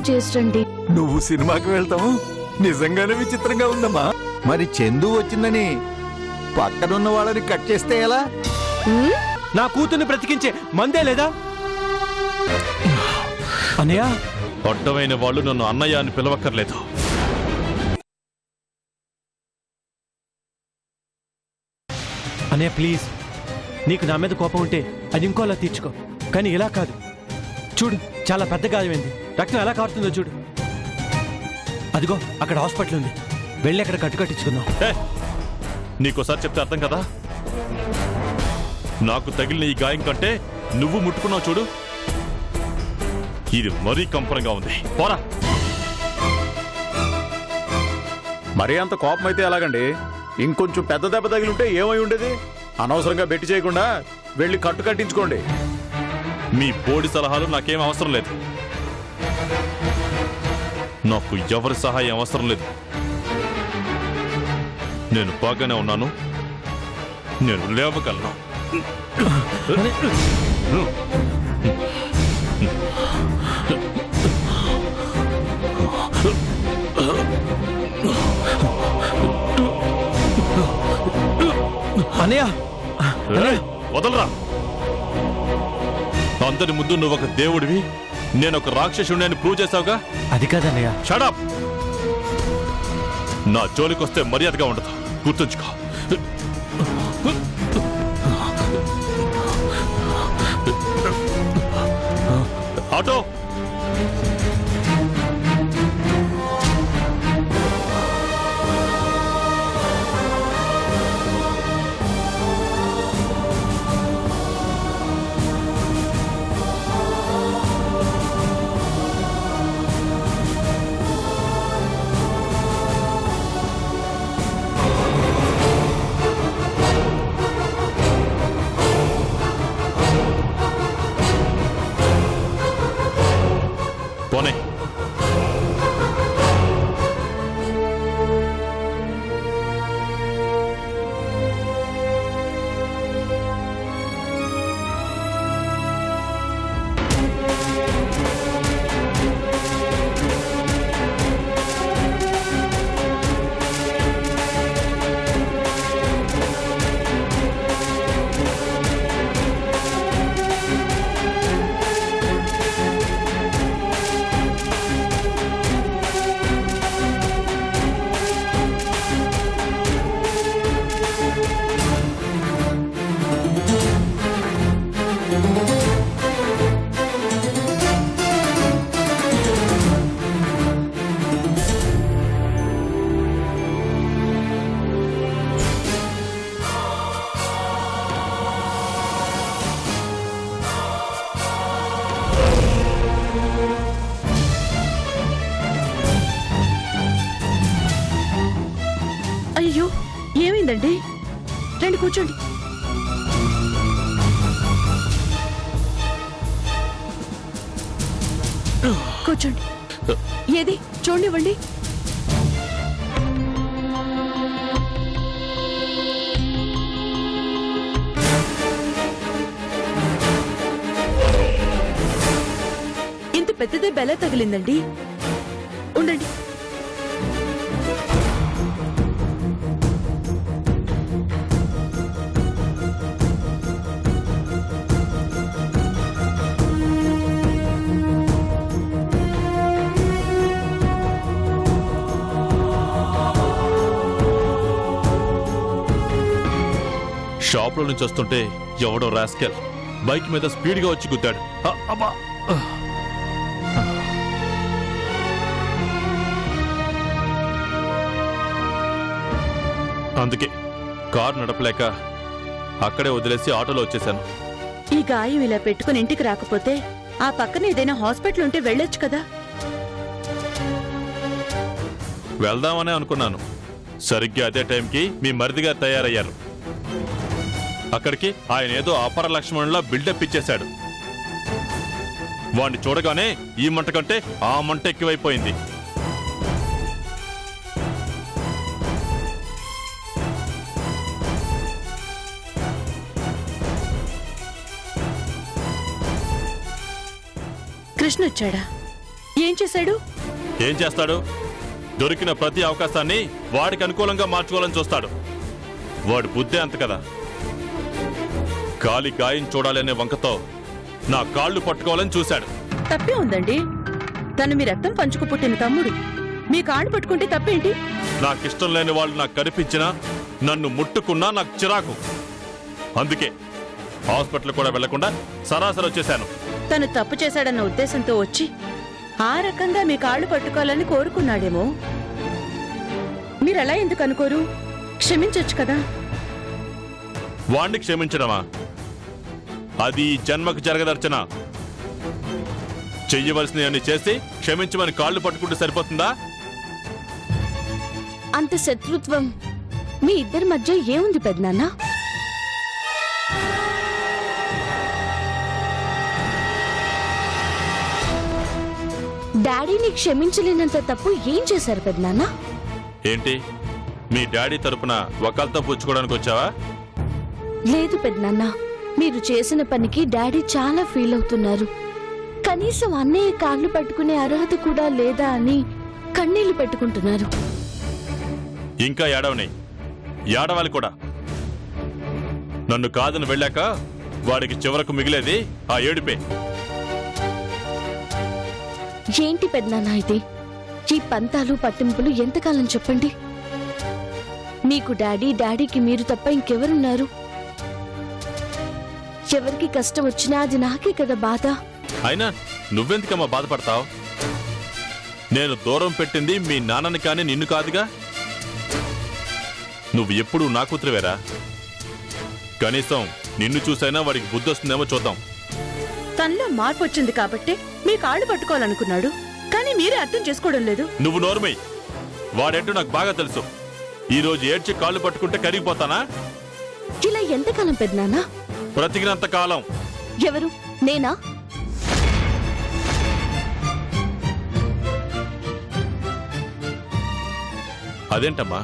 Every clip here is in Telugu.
చెక్ చేసండి. నువ్వు సినిమాకి వెళ్తావు నిజంగానే విచిత్రంగా ఉందమ్మా. మరి చందు వచ్చిందని పక్కనున్న వాళ్ళని కట్ చేస్తే ఎలా? నా కూతుర్ని బ్రతికించే మందే లేదా? అన్నయ్య, అడ్డమైన వాళ్ళు నన్ను అన్నయ్య అని పిలవక్కర్లేదు. అన్నయ్య ప్లీజ్, నీకు నా మీద కోపం ఉంటే అది ఇంకోలా తీర్చుకో, కానీ ఇలా కాదు. చూడు, చాలా పెద్ద గాయమైంది, రక్తం ఎలా కారుతుందో చూడు. అదిగో అక్కడ హాస్పిటల్ ఉంది, వెళ్ళి అక్కడ కట్టించుకుందాం. నీకోసారి చెప్తే అర్థం కదా. నాకు తగిలిన ఈ గాయం కంటే నువ్వు ముట్టుకున్నావు చూడు, ఇది మరీ కంపరంగా ఉంది. పోరా. మరీ అంత కోపం అయితే ఎలాగండి? ఇంకొంచెం పెద్ద దెబ్బ తగిలింటే ఏమై ఉండేది? అనవసరంగా బెట్టి చేయకుండా వెళ్ళి కట్టించుకోండి. మీ బోడి సలహాలు నాకేం అవసరం లేదు. నాకు ఎవరి సహాయం అవసరం లేదు. నేను బాగానే ఉన్నాను, నేను లేవగలను. అన్నయ్య వదలరా. అందరి ముందు నువ్వు ఒక దేవుడివి, నేను ఒక రాక్షసుడిని అని ప్రూవ్ చేసావుగా. అది కాదన్నయ్య. Shut up. నా జోలికొస్తే మర్యాదగా ఉండదు, గుర్తుంచుకో. ఆటో. పోనీ. అయ్యో, ఏమైందండి? రండి కూర్చోండి. కూర్చోండి. ఏది చూడండివ్వండి. ఇంత పెద్దదే బెల తగిలిందండి. ఉండండి. షాప్లో నుంచి వస్తుంటే ఎవడో రాస్కెల్ బైక్ మీద స్పీడ్గా వచ్చి గుద్దాడు. అబ్బా. అందుకే కారు నడపలేక అక్కడే వదిలేసి ఆటోలో వచ్చేసాను. ఈ గాయం ఇలా పెట్టుకుని ఇంటికి రాకపోతే ఆ పక్కన ఏదైనా హాస్పిటల్ ఉంటే వెళ్ళొచ్చు కదా. వెళ్దామనే అనుకున్నాను. సరిగ్గా అదే టైంకి మీ మరిదిగా తయారయ్యారు. అక్కడికి ఆయన ఏదో అపర లక్ష్మణులా బిల్డప్ ఇచ్చేశాడు. వాణ్ణి చూడగానే ఈ మంట కంటే ఆ మంట ఎక్కువైపోయింది. కృష్ణ వచ్చాడా? ఏం ఏం చేశాడు? ఏం చేస్తాడు? దొరికిన ప్రతి అవకాశాన్ని వాడికి అనుకూలంగా మార్చుకోవాలని చూస్తాడు. వాడి బుద్ధి అంత కదా. కాలి గాయం చూడాలనే వంకతో నా కాళ్ళు పట్టుకోవాలని చూశాడు. తప్పే ఉందండి. తను మీ రక్తం పంచుకు పుట్టిన తమ్ముడు. మీ కాళ్ళు పట్టుకుంటే తప్పేంటి? నాకిష్టం లేని వాళ్ళు నాకు కనిపించినా, నన్ను ముట్టుకున్నా నాకు చిరాకు. అందుకే హాస్పిటల్ కూడా వెళ్లకుండా సరాసరి వచ్చేశాను. తను తప్పు చేశాడన్న ఉద్దేశంతో వచ్చి ఆ రకంగా మీ కాళ్ళు పట్టుకోవాలని కోరుకున్నాడేమో. మీరలా ఎందుకు అనుకోరు? క్షమించొచ్చు కదా. వాణ్ణి క్షమించడమా? అది ఈ జన్మకు జరగదర్చన. చెయ్యవలసినవన్నీ చేసి క్షమించమని కాళ్ళు పట్టుకుంటే సరిపోతుందా? అంత శత్రుత్వం మీ ఇద్దరి మధ్య ఏముంది పెద్దనాన్న? డాడీని క్షమించలేనంత తప్పు ఏం చేశారు పెద్దనాన్న? ఏంటి, మీ డాడీ తరపున వకాల్తో పుచ్చుకోవడానికి వచ్చావా? లేదు పెద్దనాన్న, మీరు చేసిన పనికి డాడీ చాలా ఫీల్ అవుతున్నారు. కనీసం అన్నయ్య కాళ్ళు పట్టుకునే అర్హత కూడా లేదా అని కన్నీళ్లు పెట్టుకుంటున్నారు. ఇంకా ఏడవని, ఏడవాలి కూడా. నన్ను కాదని వెళ్ళాక వాడికి చివరకు మిగిలేది ఆ ఏడుపే. ఏంటి పెద్దనాన్న ఇది? ఈ పంతాలు పట్టింపులు ఎంతకాలం చెప్పండి? మీకు డాడీ, డాడీకి మీరు తప్ప ఇంకెవరున్నారు? ఎవరికి కష్టం వచ్చినా అది నాకే కదా బాధ. అయినా నువ్వెందుకమ్మా బాధపడతావు? నేను దూరం పెట్టింది మీ నాన్నని కానీ నిన్ను కాదుగా. నువ్వు ఎప్పుడూ నా కూతురువేరా. కనీసం నిన్ను చూసైనా వాడికి బుద్ధి వస్తుందేమో చూద్దాం. తనలో మార్పు వచ్చింది కాబట్టి మీ కాళ్ళు పట్టుకోవాలనుకున్నాడు. కానీ మీరే అర్థం చేసుకోవడం లేదు. నువ్వు నోర్మై. వాడేంటో నాకు బాగా తెలుసు. ఈ రోజు ఏడ్చి కాళ్ళు పట్టుకుంటే కరిగిపోతానా? ఇలా ఎంతకాలం పెద్దనాన్న? బ్రతికినంత కాలం. ఎవరు? నేనా? అదేంటమ్మా,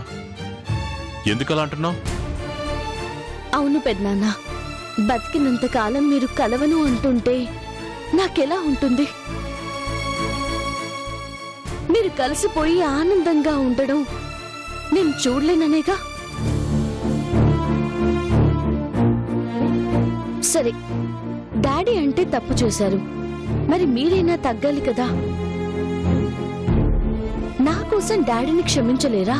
ఎందుకలా అంటున్నావు? అవును పెద్దనాన్న, బతికినంత కాలం మీరు కలవను అంటుంటే నాకెలా ఉంటుంది? మీరు కలిసిపోయి ఆనందంగా ఉండడం నేను చూడలేననేగా. సరే, డాడీ అంటే తప్పు చేశారు, మరి మీరైనా తగ్గాలి కదా. నా కోసం డాడీని క్షమించలేరా?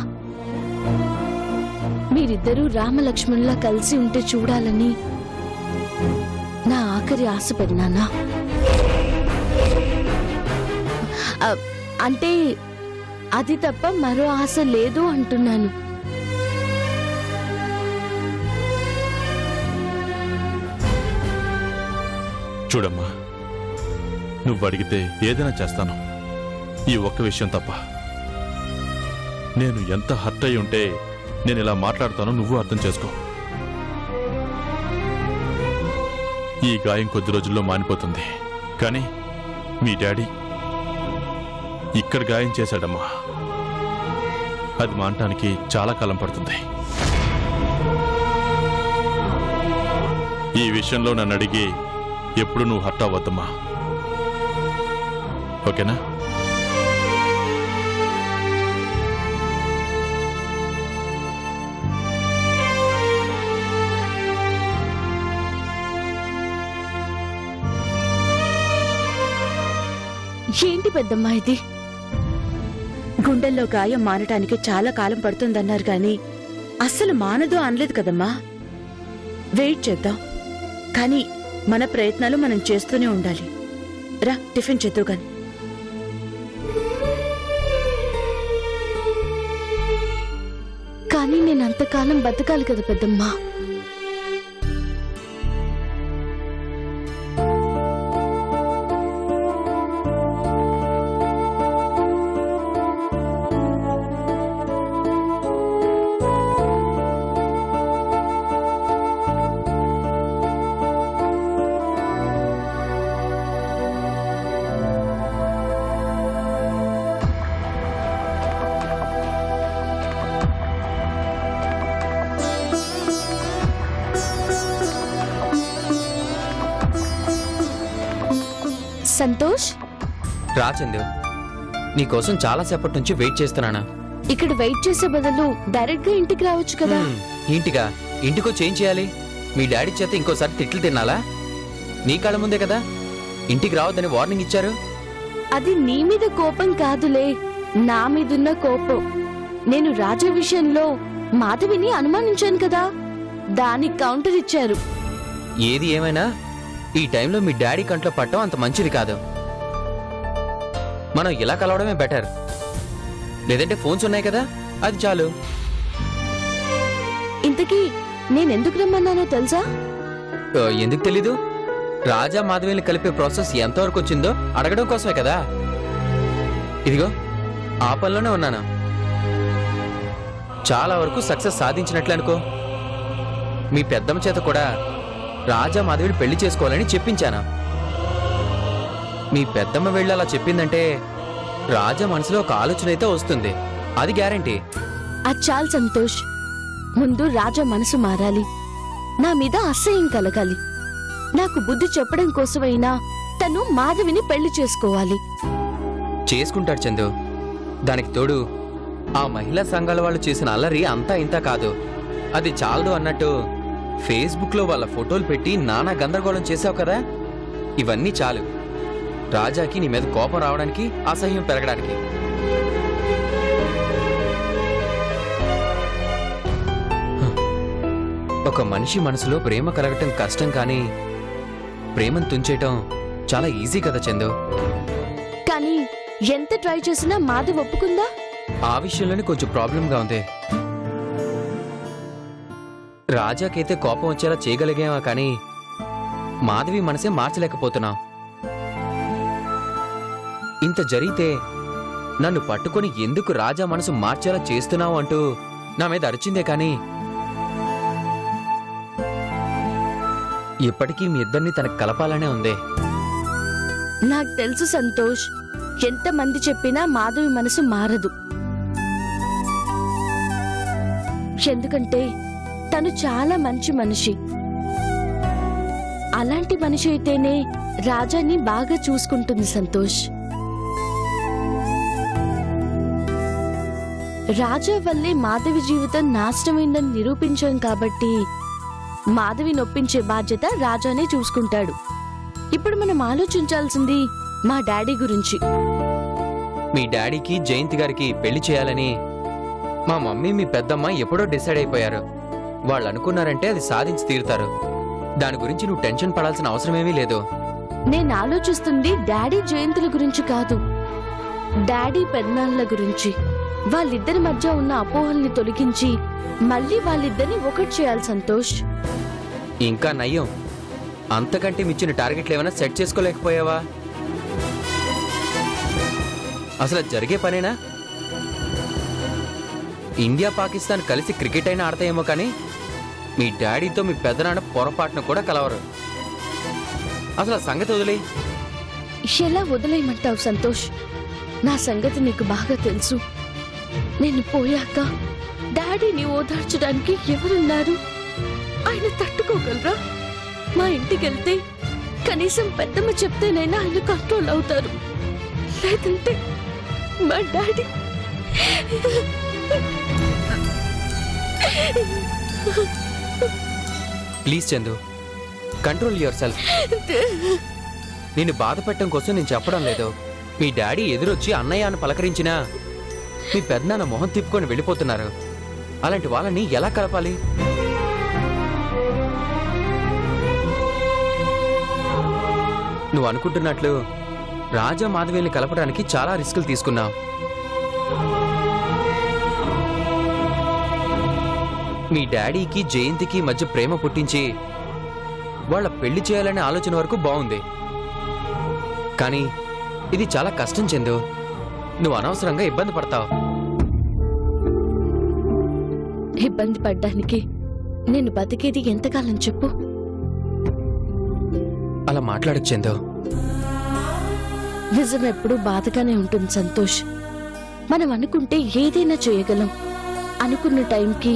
మీరిద్దరూ రామలక్ష్మణులా కలిసి ఉంటే చూడాలని నా ఆఖరి ఆశ పెద్దనాన్న. అంటే అది తప్ప మరో ఆశ లేదు అంటున్నాను. చూడమ్మా, నువ్వు అడిగితే ఏదైనా చేస్తాను. ఈ ఒక్క విషయం తప్ప. నేను ఎంత హర్ట్ అయి ఉంటే నేను ఇలా మాట్లాడతానో నువ్వు అర్థం చేసుకో. ఈ గాయం కొద్ది రోజుల్లో మానిపోతుంది. కానీ మీ డాడీ ఇక్కడ గాయం చేశాడమ్మా. అది మానటానికి చాలా కాలం పడుతుంది. ఈ విషయంలో నన్ను అడిగి ఎప్పుడు నువ్వు హర్ట్ అవ్వద్దమ్మా. ఓకేనా? ఏంటి పెద్దమ్మా ఇది? గుండెల్లో గాయం మానటానికి చాలా కాలం పడుతుందన్నారు గాని అస్సలు మానదు అనలేదు కదమ్మా. వెయిట్ చేద్దాం. కానీ మన ప్రయత్నాలు మనం చేస్తూనే ఉండాలి. రా, టిఫిన్ చేద్దు గాని. కానీ నేను అంతకాలం బతకాలి కదా పెద్దమ్మా. సంతోష్, రా చందు. నీకోసం చాలా సేపటి నుంచి వెయిట్ చేస్తున్నానా. ఇక్కడ వెయిట్ చేసే బదులు డైరెక్ట్ గా ఇంటికి రావచ్చు కదా. ఇంటిగా? ఇంటికో చేంజ్ చేయాలి. మీ డాడీ చేత ఇంకోసారి తిట్లు తినాలా? నీ కళ్ళ ముందే కదా ఇంటికి రావద్దని వార్నింగ్ ఇచ్చారు. అది నీ మీద కోపం కాదులే, నా మీదున్న కోపం. నేను రాజా విషయంలో మాధవిని అనుమానించాను కదా, దానికి కౌంటర్ ఇచ్చారు. ఏది ఏమైనా ఈ టైంలో మీ డాడీ కంట్లో పట్టడం అంత మంచిది కాదు. మనం ఇలా కలవడమే బెటర్. లేదంటే ఫోన్స్ ఉన్నాయి కదా, అది చాలు. ఇంతకీ నేనెందుకు రమ్మన్నానో తెలుసా? ఎందుకు తెలీదు? రాజా మాధవిని కలిపే ప్రాసెస్ ఎంతవరకు వచ్చిందో అడగడం కోసమే కదా. ఇదిగో ఆ పనిలోనే ఉన్నాను. చాలా వరకు సక్సెస్ సాధించినట్లు అనుకో. మీ పెద్దమ్మ చేత కూడా రాజా మాధవిని పెళ్లి చేసుకోవాలని చెప్పించాను. మీ పెద్దమ్మ వెళ్ళి అలా చెప్పిందంటే రాజా మనసులో ఒక ఆలోచన అయితే వస్తుంది, అది గ్యారంటీ. అది చాలు సంతోష్. ముందు రాజా మనసు మారాలి, నా మీద అసహ్యం కలగాలి. నాకు బుద్ధి చెప్పడం కోసమైనా తను మాధవిని పెళ్లి చేసుకోవాలి. చేసుకుంటాడు చందు. దానికి తోడు ఆ మహిళా సంఘాల వాళ్ళు చేసిన అల్లరి అంతా ఇంత కాదు. అది చాలదు అన్నట్టు ఫేస్బుక్ లో వాళ్ళ ఫోటోలు పెట్టి నానా గందరగోళం చేసావు కదా, ఇవన్నీ చాలు రాజాకి నీ మీద కోపం రావడానికి, అసహ్యం పెరగడానికి. ఒక మనిషి మనసులో ప్రేమ కలగటం కష్టం, కానీ ప్రేమను తుంచేయటం చాలా ఈజీ కదా చందు. కానీ ఎంత ట్రై చేసినా మాధవ్ ఒప్పుకుందా? ఆ విషయంలోనే కొంచెం ప్రాబ్లంగా ఉంది. రాజాకైతే కోపం వచ్చేలా చేయగలిగామా, కానీ మాధవి మనసే మార్చలేకపోతున్నా. ఇంత జరిగితే నన్ను పట్టుకొని ఎందుకు రాజా మనసు మార్చేలా చేస్తున్నావు అంటూ నా మీద అరిచిందే, కానీ ఇప్పటికీ మీ ఇద్దరిని తనకు కలపాలనే ఉంది. నాకు తెలుసు సంతోష్, ఎంతమంది చెప్పినా మాధవి మనసు మారదు. ఎందుకంటే తను చాలా మంచి మనిషి. అలాంటి మనిషి అయితేనే రాజాని బాగా చూసుకుంటుంది సంతోష్. రాజా వల్లే మాధవి జీవితం నాశనమైందని నిరూపించాం కాబట్టి మాధవి నొప్పించే బాధ్యత రాజానే చూసుకుంటాడు. ఇప్పుడు మనం ఆలోచించాల్సింది మా డాడీ గురించి. మీ డాడీకి జయంతి గారికి పెళ్లి చేయాలని మా మమ్మీ మీ పెద్దమ్మ ఎప్పుడో డిసైడ్ అయిపోయారు. వాళ్ళు అనుకున్నారంటే అది సాధించి తీరుతారు. దాని గురించి నువ్వు టెన్షన్ పడాల్సిన అవసరమేమీ లేదు. నేను ఆలోచిస్తుంది డాడీ జయంతుల గురించి కాదు, డాడీ పెద్దనాన్నల గురించి. వాళ్ళిద్దరి మధ్య ఉన్న అపోహల్ని తొలగించి మళ్ళీ వాళ్ళిద్దరిని ఒకటి చేయాలి సంతోష్. ఇంకా నయ్యం, అంతకంటే మించిన టార్గెట్లు ఏమైనా సెట్ చేసుకోలేకపోయావా? అసలు జరిగే పనేనా? ఇండియా పాకిస్తాన్ కలిసి క్రికెట్ అయినా ఆడతాయేమో, కానీ మీ డాడీతో మీ పెద్దనాన్న పొరపాటును కూడా కలవరు. అసలు ఆ సంగతి వదిలే. ఎలా వదిలేయమంటావు సంతోష్? నా సంగతి నీకు బాగా తెలుసు. నేను పోయాక డాడీని ఓదార్చడానికి ఎవరున్నారు? ఆయన తట్టుకోగలరా? మా ఇంటికి వెళ్తే కనీసం పెద్దమ్మ చెప్తేనైనా ఆయన కంట్రోల్ అవుతారు. లేదంటే మా daddy please Chandu, control your self. నిన్ను బాధ పెట్టడం కోసం నేను చెప్పడం లేదు. మీ డాడీ ఎదురొచ్చి అన్నయ్య అని పలకరించినా మీ పెద్దనాన్న మొహం తిప్పుకొని వెళ్ళిపోతున్నారు. అలాంటి వాళ్ళని ఎలా కలపాలి? నువ్వు అనుకుంటున్నట్లు రాజా మాధవిని కలపడానికి చాలా రిస్కులు తీసుకున్నావు. మీ డాడీకి జయంతికి మధ్య ప్రేమ పుట్టించి వాళ్ళ పెళ్లి చేయాలనే ఆలోచన వరకు బాగుంది, కానీ ఇది చాలా కష్టం చందు. నువ్వు అనవసరంగా ఇబ్బంది పడతావు. ఇబ్బంది పడ్డానికి నేను బతికేది ఎంతకాలం చెప్పు? అలా మాట్లాడకు చందు. నిజం ఎప్పుడూ బాధగానే ఉంటుంది సంతోష్. మనం అనుకుంటే ఏదైనా చేయగలం. అనుకున్న టైంకి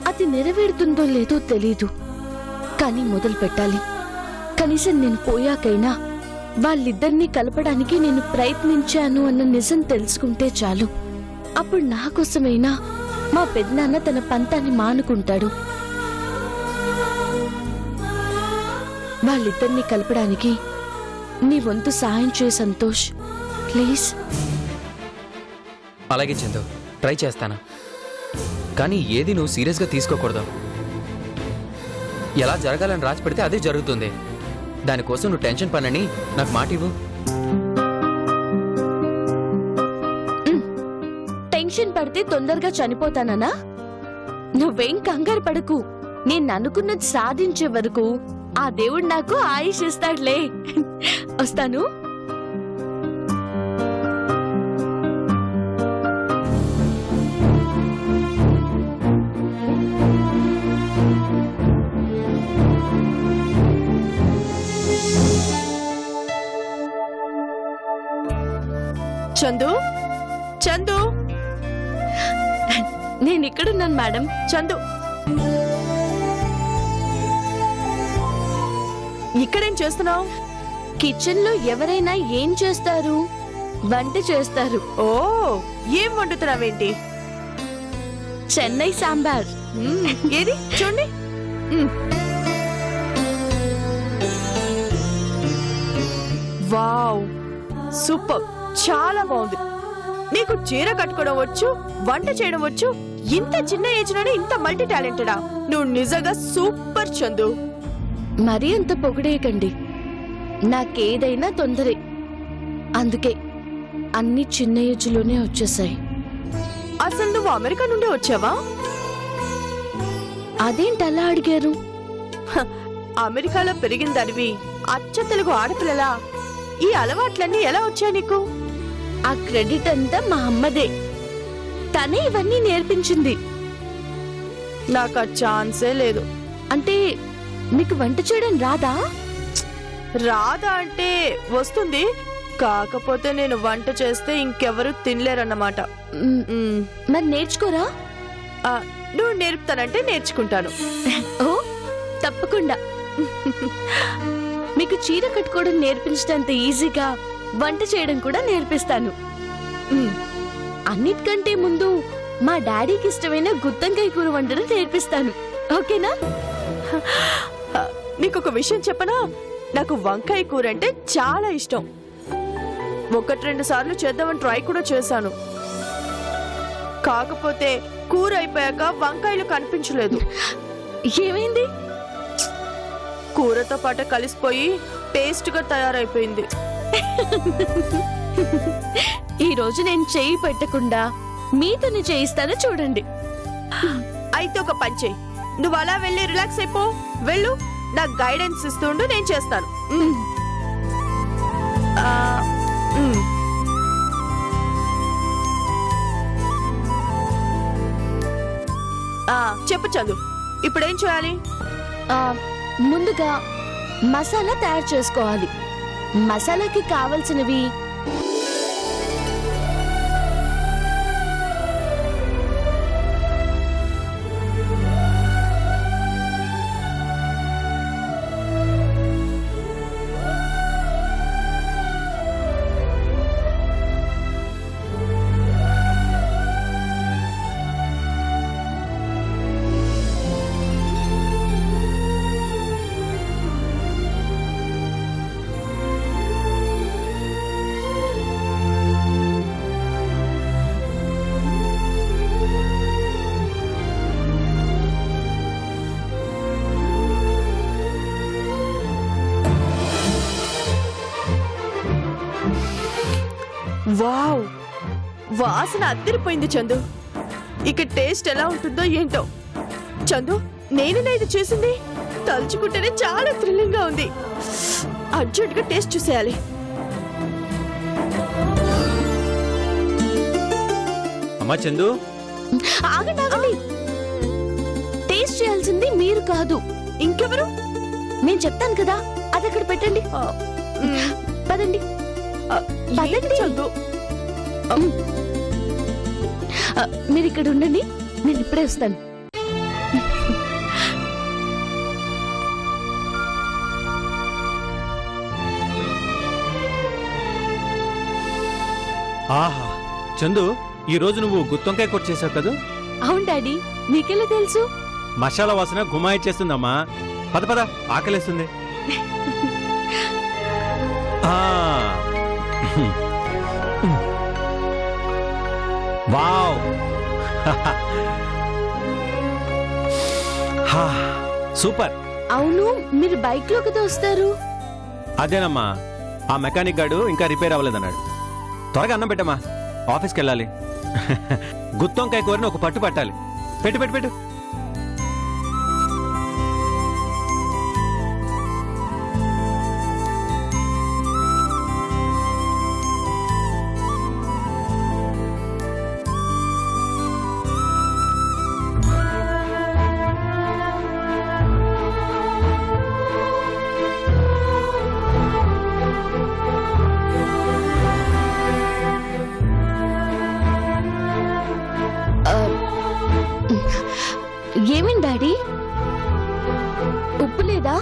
అది నెరవేరుతుందో లేదో తెలీదు, కానీ మొదలు పెట్టాలి. కనీసం నేను పోయాకైనా వాళ్ళిద్దరినీ కలపడానికి నేను ప్రయత్నించాను అన్న నిజం తెలుసుకుంటే చాలు. అప్పుడు నా కోసమైనా మా పెద్దనాన్న తన పంతాన్ని మానుకుంటాడు. వాళ్ళిద్దరినీ కలపడానికి నీ వంతు సాయం చేయి సంతోష్, ప్లీజ్. అలాగే చందు, ట్రై చేస్తాను. కానీ ఏది నువ్వు సీరియస్గా తీసుకోకూడదు. ఎలా జరగాలని రాసి పెడితే అదే జరుగుతుంది. దానికోసం నువ్వు టెన్షన్ పనని నాకు మాట ఇవ్వు. టెన్షన్ పడితే తొందరగా చనిపోతాననా? నువ్వేం కంగారు పడకు. నేను అనుకున్నది సాధించే వరకు ఆ దేవుడు నాకు ఆయుష్ ఇస్తాడులే. వస్తాను. చందు, చందు, నేను ఇక్కడున్నాను మేడం. చందు, ఇక్కడేం చేస్తున్నావు? కిచెన్ లో ఎవరైనా ఏం చేస్తారు? వంట చేస్తారు. ఓ, ఏం వండుతున్నావేంటి? చెన్నై సాంబార్. ఏది చూడండి. వావ్, సూపర్, చాలా బాగుంది. నీకు చీర కట్టుకోవడం వచ్చు, వంట చేయడం వచ్చు. ఇంత చిన్న ఏజ్ లోనే ఇంత మల్టీ టాలెంటెడా? నువ్వు నిజంగా సూపర్ చందు. మరీ అంత పొగిడేయకండి. నాకేదైనా తొందరే. అందుకే అన్ని చిన్న ఏజ్లోనే వచ్చేసాయి. అసలు నువ్వు అమెరికా నుండి వచ్చావా? అదేంటి అలా అడిగారు? అమెరికాలో పెరిగిందనివి అచ్చ తెలుగు ఆడపిల్లలా ఈ అలవాట్లన్నీ ఎలా వచ్చాయి నీకు? ఆ క్రెడిట్ అంతా మా అమ్మదే. తనే ఇవన్నీ నేర్పించింది. నాకు ఆ ఛాన్సే లేదు. అంటే మీకు వంట చేయడం రాదా? రాదా అంటే వస్తుంది, కాకపోతే నేను వంట చేస్తే ఇంకెవరు తినలేరన్నమాట. మరి నేర్చుకోరా? నువ్వు నేర్పుతానంటే నేర్చుకుంటాను. ఓ తప్పకుండా. మీకు చీర కట్టుకోవడం నేర్పించడంత ఈజీగా వంట చేయడం కూడా నేర్పిస్తాను. అన్నిటికంటే ముందు మా డాడీకి ఇష్టమైన గుత్తంకాయ కూర వంటను నేర్పిస్తాను. ఓకేనా? నీకొక విషయం చెప్పనా? నాకు వంకాయ కూర అంటే చాలా ఇష్టం. 1-2 సార్లు చేద్దామని ట్రై కూడా చేశాను. కాకపోతే కూర అయిపోయాక వంకాయలు కనిపించలేదు. ఏమైంది? కూరతో పాటు కలిసిపోయి పేస్ట్ గా తయారైపోయింది. ఈ రోజు నేను చేయి పెట్టకుండా మీతోనే చేయిస్తాను, చూడండి. అయితే ఒక పని చెయ్యి, నువ్వు అలా వెళ్ళి రిలాక్స్ అయిపో. వెళ్ళు, నాకు గైడెన్స్ ఇస్తుండు, నేను చేస్తాను. చెప్పు చందు, ఇప్పుడేం చేయాలి? ముందుగా మసాలా తయారు చేసుకోవాలి. మసాలాకి కావలసినవి వావ్, వాసన అద్దరిపోయింది చందు. ఇక టేస్ట్ ఎలా ఉంటుందో ఏంటో. చందు, నేనేనా ఇది చేసింది? తలుచుకుంటేనే చాలా థ్రిల్లింగ్ గా ఉంది. అర్జెంట్ గా టేస్ట్ చూసేయాలి. అమ్మా చందు, ఆగండి ఆగండి. టేస్ట్ చేయాల్సింది మీరు కాదు, ఇంకెవరు? నేను చెప్తాను కదా, అది అక్కడ పెట్టండి. పదండి పదండి. చందు, మీరు ఇక్కడ ఉండండి, నేను ఇప్పుడే వస్తాను. ఆహా చందు ఈ రోజు నువ్వు గుత్తొంకాయ కూర చేసావు కదా? అవును డాడీ, నీకెలా తెలుసు? మసాలా వాసన గుమాయిచ్చేస్తుందమ్మా. పద పద, ఆకలేస్తుంది. ఆ. వావ్. హా, సూపర్. అవును, మీరు బైక్ లో కదా వస్తారు? అదేనమ్మా, ఆ మెకానిక్ గాడు ఇంకా రిపేర్ అవ్వలేదన్నాడు. త్వరగా అన్నం పెట్టమ్మా, ఆఫీస్కి వెళ్ళాలి. గుత్తొంకాయ కూరని ఒక పట్టు పట్టాలి. పెట్టు పెట్టు పెట్టు. ఏమైంది డాడీ? ఉప్పు లేదా?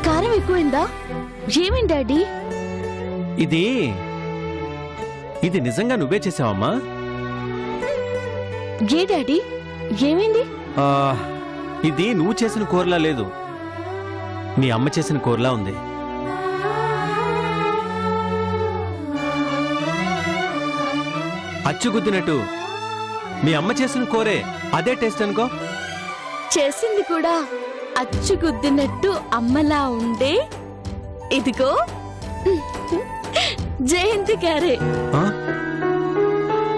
కారం ఎక్కువైందా? ఏమైంది డాడీ? ఇది నిజంగా నువ్వే చేసావమ్మా? ఏ డాడీ, ఏమైంది? ఆ, ఇది నువ్వు చేసిన కూరలా లేదు, నీ అమ్మ చేసిన కూరలా ఉంది. అచ్చుగుద్దినట్టు మీ అమ్మ చేసిన కూరే అదే టేస్ట్ అనుకో. చేసింది కూడా అచ్చుగుద్దినట్టు అమ్మలా ఉండే ఇదిగో జయంతి గారే. ఆ?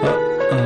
ఆ, ఆ,